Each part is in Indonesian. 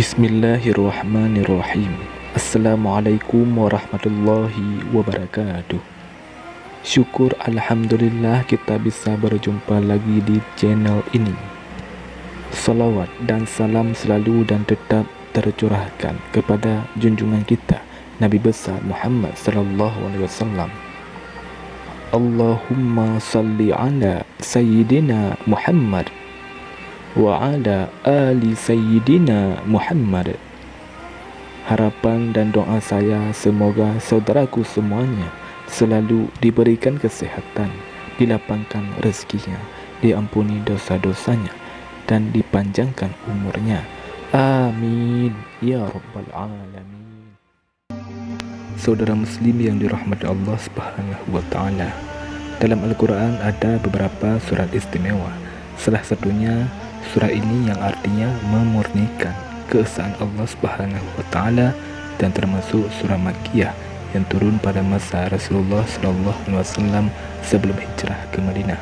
Bismillahirrahmanirrahim. Assalamualaikum warahmatullahi wabarakatuh. Syukur Alhamdulillah kita bisa berjumpa lagi di channel ini. Salawat dan salam selalu dan tetap tercurahkan kepada junjungan kita Nabi besar Muhammad sallallahu alaihi wasallam. Allahumma salli ala Sayyidina Muhammad wa ala ali Sayyidina Muhammad. Harapan dan doa saya semoga saudaraku semuanya selalu diberikan kesehatan, dilapangkan rezekinya, diampuni dosa-dosanya, dan dipanjangkan umurnya. Amin ya rabbal alamin. Saudara muslim yang dirahmati Allah Subhanahu wa taala, dalam Al-Qur'an ada beberapa surat istimewa. Salah satunya surah ini yang artinya memurnikan keesaan Allah Subhanahu wa taala dan termasuk surah Makkiyah yang turun pada masa Rasulullah sallallahu alaihi wasallam sebelum hijrah ke Madinah.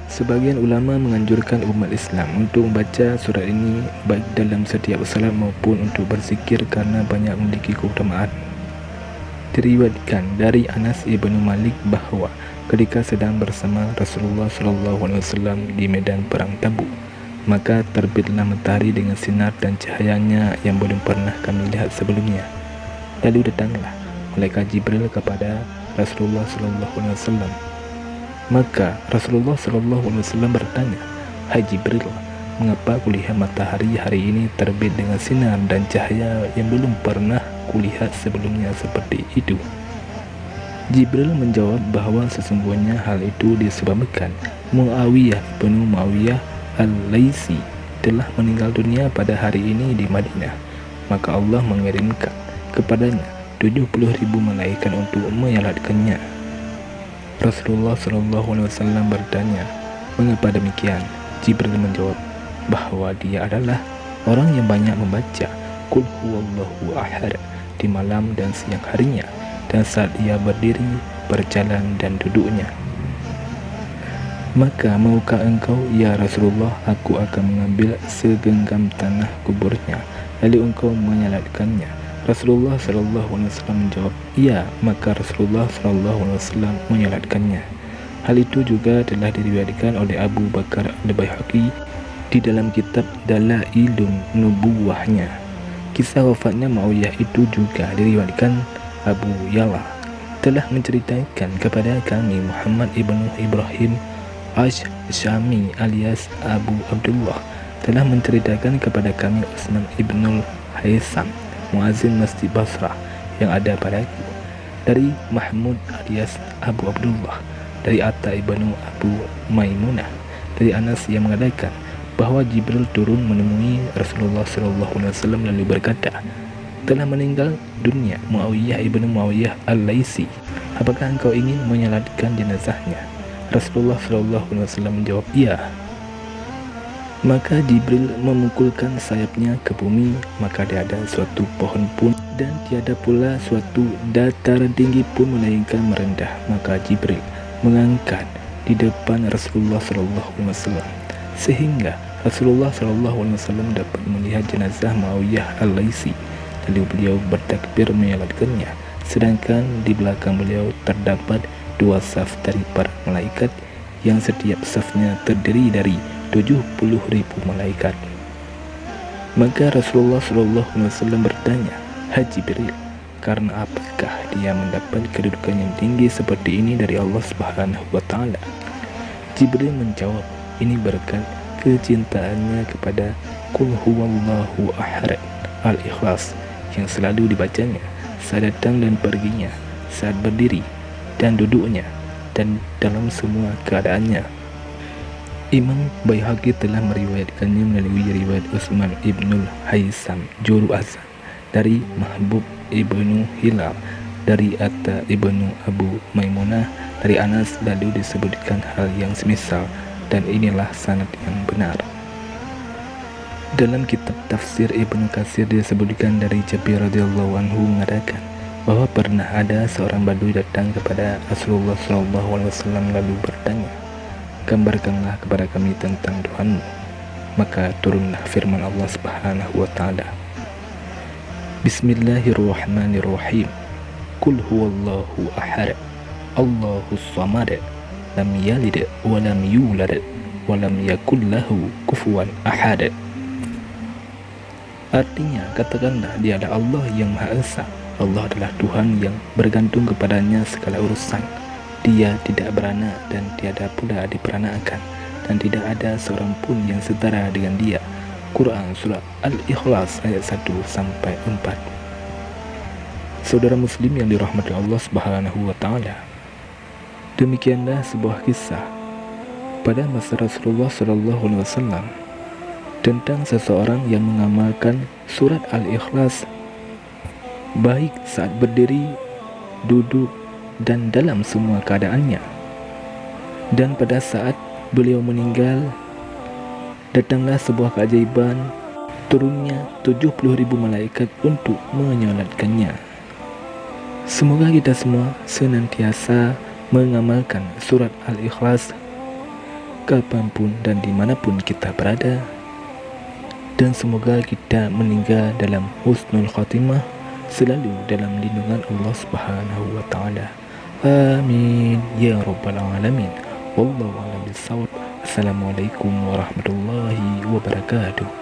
Sebagian ulama menganjurkan umat Islam untuk membaca surah ini baik dalam setiap salat maupun untuk berzikir karena banyak memiliki keutamaan. Diriwayatkan dari Anas ibnu Malik bahawa ketika sedang bersama Rasulullah sallallahu alaihi wasallam di medan perang Tabuk, maka terbitlah matahari dengan sinar dan cahayanya yang belum pernah kami lihat sebelumnya. Lalu datanglah malaikat Jibril kepada Rasulullah sallallahu alaihi wasallam. Maka Rasulullah sallallahu alaihi wasallam bertanya, "Hai Jibril, mengapa kulihat matahari hari ini terbit dengan sinar dan cahaya yang belum pernah kulihat sebelumnya seperti itu?" Jibril menjawab bahwa sesungguhnya hal itu disebabkan Muawiyah ibnu Muawiyah Al-Laisi telah meninggal dunia pada hari ini di Madinah. Maka Allah mengirimkan kepadanya 70.000 malaikat untuk menyalatkannya. Rasulullah SAW bertanya, "Mengapa demikian?" Jibril menjawab bahwa dia adalah orang yang banyak membaca Qul huwallahu ahad di malam dan siang harinya, dan saat ia berdiri, berjalan dan duduknya. "Maka maukah engkau, ya Rasulullah, aku akan mengambil segenggam tanah kuburnya, lalu engkau menyalatkannya?" Rasulullah SAW menjawab, "Ya." Maka Rasulullah SAW menyalatkannya. Hal itu juga telah diriwayatkan oleh Abu Bakar Al-Baihaqi di dalam kitab Dalailun Nubuwahnya. Kisah wafatnya Muawiyah itu juga diriwayatkan Abu Yala telah menceritakan kepada kami Muhammad ibnu Ibrahim Ash-Syami alias Abu Abdullah telah menceritakan kepada kami Utsman ibnul Haisam, muazin Masjid Basrah yang ada padaku, dari Mahmud alias Abu Abdullah, dari Atta ibnu Abu Maimunah, dari Anas yang mengatakan bahwa Jibril turun menemui Rasulullah SAW lalu berkata, "Telah meninggal dunia Muawiyah ibnu Muawiyah Al-Laisi. Apakah engkau ingin menyalatkan jenazahnya?" Rasulullah SAW menjawab, "Iya." Maka Jibril memukulkan sayapnya ke bumi, maka tiada suatu pohon pun dan tiada pula suatu dataran tinggi pun melainkan merendah. Maka Jibril mengangkat di depan Rasulullah SAW sehingga Rasulullah SAW dapat melihat jenazah Muawiyah Al-Laisi. Lalu beliau bertakbir menyalatkannya, sedangkan di belakang beliau terdapat 2 saf dari para malaikat yang setiap safnya terdiri dari 70.000 malaikat. Maka Rasulullah SAW bertanya, "Hai Jibril, karena apakah dia mendapat kedudukan yang tinggi seperti ini dari Allah Subhanahu wa taala?" Jibril menjawab, "Ini berkat kecintaannya kepada Qul huwallahu ahad Al-Ikhlas yang selalu dibacanya saat datang dan perginya, saat berdiri dan duduknya, dan dalam semua keadaannya." Imam Baihaqi telah meriwayatkannya melalui riwayat Utsman ibnul Haisam juru azan dari Mahbub ibnu Hilal, dari Atta ibnu Abu Maimunah, dari Anas, lalu disebutkan hal yang semisal, dan inilah sanad yang benar. Dalam kitab tafsir Ibnu Katsir disebutkan dari Jabir radhiyallahu anhu mengatakan bahwa pernah ada seorang badui datang kepada Rasulullah SAW lalu bertanya, "Gambarkanlah kepada kami tentang Tuhanmu." Maka turunlah firman Allah Subhanahu wa taala, Bismillahirrahmanirrahim. Qul huwallahu ahad, Allahus samad, lam yalid wa lam yulad wa lam yakul lahu kufuwan ahad. Artinya, katakanlah dialah Allah yang Maha Esa. Allah adalah Tuhan yang bergantung kepadanya segala urusan. Dia tidak beranak dan tiada pula diperanakan, dan tidak ada seorang pun yang setara dengan dia. Quran Surah Al-Ikhlas ayat 1-4. Saudara muslim yang dirahmati Allah Subhanahu wa Ta'ala, demikianlah sebuah kisah pada masa Rasulullah SAW tentang seseorang yang mengamalkan surat Al-Ikhlas baik saat berdiri, duduk, dan dalam semua keadaannya. Dan pada saat beliau meninggal, datanglah sebuah keajaiban, turunnya 70.000 malaikat untuk menyolatkannya. Semoga kita semua senantiasa mengamalkan surat Al-Ikhlas kapanpun dan dimanapun kita berada, dan semoga kita meninggal dalam husnul khatimah, selalu dalam lindungan Allah Subhanahu wa Ta'ala. Amin ya rabbal alamin. Wallahu a'lam bishawab. Assalamualaikum warahmatullahi wabarakatuh.